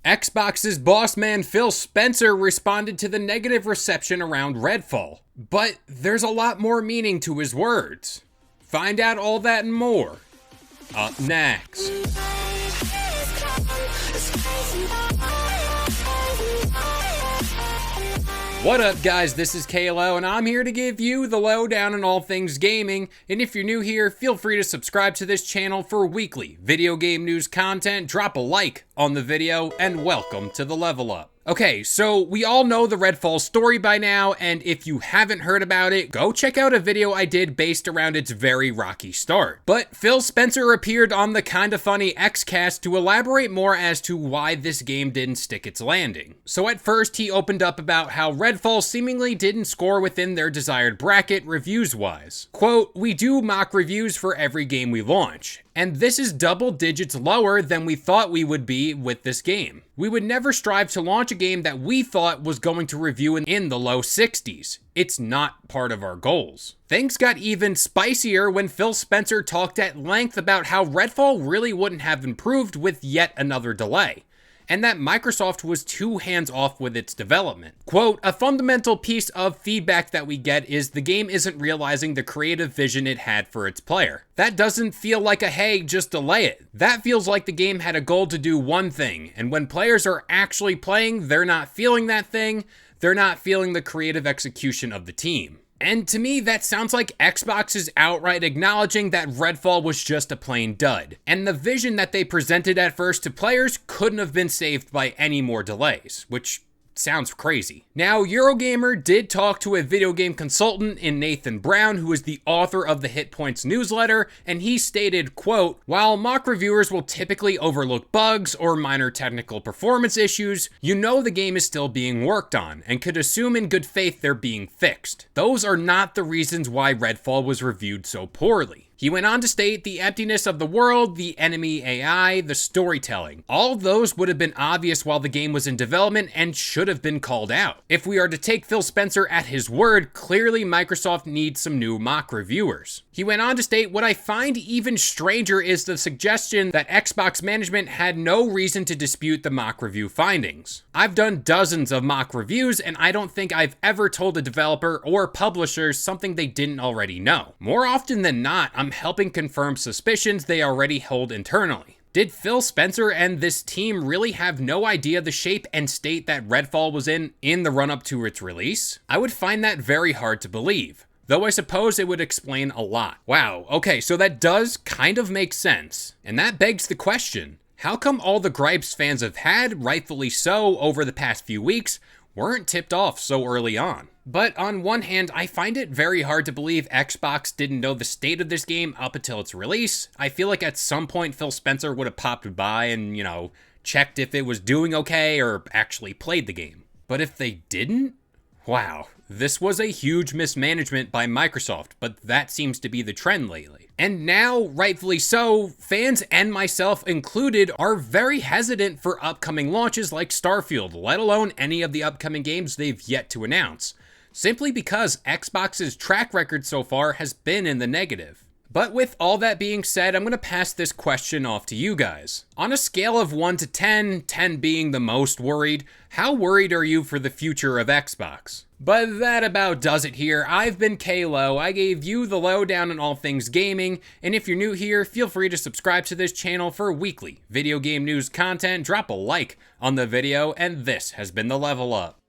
Xbox's boss man Phil Spencer responded to the negative reception around Redfall, but there's a lot more meaning to his words. Find out all that and more up next. What up guys, this is Kalo and I'm here to give you the lowdown on all things gaming, and if you're new here, feel free to subscribe to this channel for weekly video game news content, drop a like on the video, and welcome to the Level Up. Okay, so we all know the Redfall story by now, and if you haven't heard about it, go check out a video I did based around its very rocky start. But Phil Spencer appeared on the kinda funny Xcast to elaborate more as to why this game didn't stick its landing. So at first, he opened up about how Redfall seemingly didn't score within their desired bracket reviews-wise. Quote, "We do mock reviews for every game we launch, and this is double digits lower than we thought we would be with this game. We would never strive to launch a game that we thought was going to review in the low 60s. It's not part of our goals." Things got even spicier when Phil Spencer talked at length about how Redfall really wouldn't have improved with yet another delay, and that Microsoft was too hands-off with its development. Quote, "A fundamental piece of feedback that we get is the game isn't realizing the creative vision it had for its player. That doesn't feel like a hey, just delay it. That feels like the game had a goal to do one thing, and when players are actually playing, they're not feeling that thing, they're not feeling the creative execution of the team." And to me, that sounds like Xbox is outright acknowledging that Redfall was just a plain dud, and the vision that they presented at first to players couldn't have been saved by any more delays, which sounds crazy. Now, Eurogamer did talk to a video game consultant in Nathan Brown, who is the author of the Hit Points newsletter, and he stated, quote, "While mock reviewers will typically overlook bugs or minor technical performance issues, you know the game is still being worked on, and could assume in good faith they're being fixed. Those are not the reasons why Redfall was reviewed so poorly." He went on to state the emptiness of the world, the enemy AI, the storytelling. All of those would have been obvious while the game was in development and should have been called out. If we are to take Phil Spencer at his word, clearly Microsoft needs some new mock reviewers. He went on to state, "What I find even stranger is the suggestion that Xbox management had no reason to dispute the mock review findings. I've done dozens of mock reviews, and I don't think I've ever told a developer or publisher something they didn't already know. More often than not, I'm helping confirm suspicions they already hold internally." Did Phil Spencer and this team really have no idea the shape and state that Redfall was in the run-up to its release? I would find that very hard to believe, though I suppose it would explain a lot. Wow, okay, so that does kind of make sense. And that begs the question, how come all the gripes fans have had, rightfully so, over the past few weeks, weren't tipped off so early on? But on one hand, I find it very hard to believe Xbox didn't know the state of this game up until its release. I feel like at some point Phil Spencer would have popped by and, checked if it was doing okay or actually played the game. But if they didn't? Wow, this was a huge mismanagement by Microsoft, but that seems to be the trend lately. And now, rightfully so, fans and myself included are very hesitant for upcoming launches like Starfield, let alone any of the upcoming games they've yet to announce, simply because Xbox's track record so far has been in the negative. But with all that being said, I'm going to pass this question off to you guys. On a scale of 1 to 10, 10 being the most worried, how worried are you for the future of Xbox? But that about does it here. I've been Kalo. I gave you the lowdown on all things gaming, and if you're new here, feel free to subscribe to this channel for weekly video game news content, drop a like on the video, and this has been the Level Up.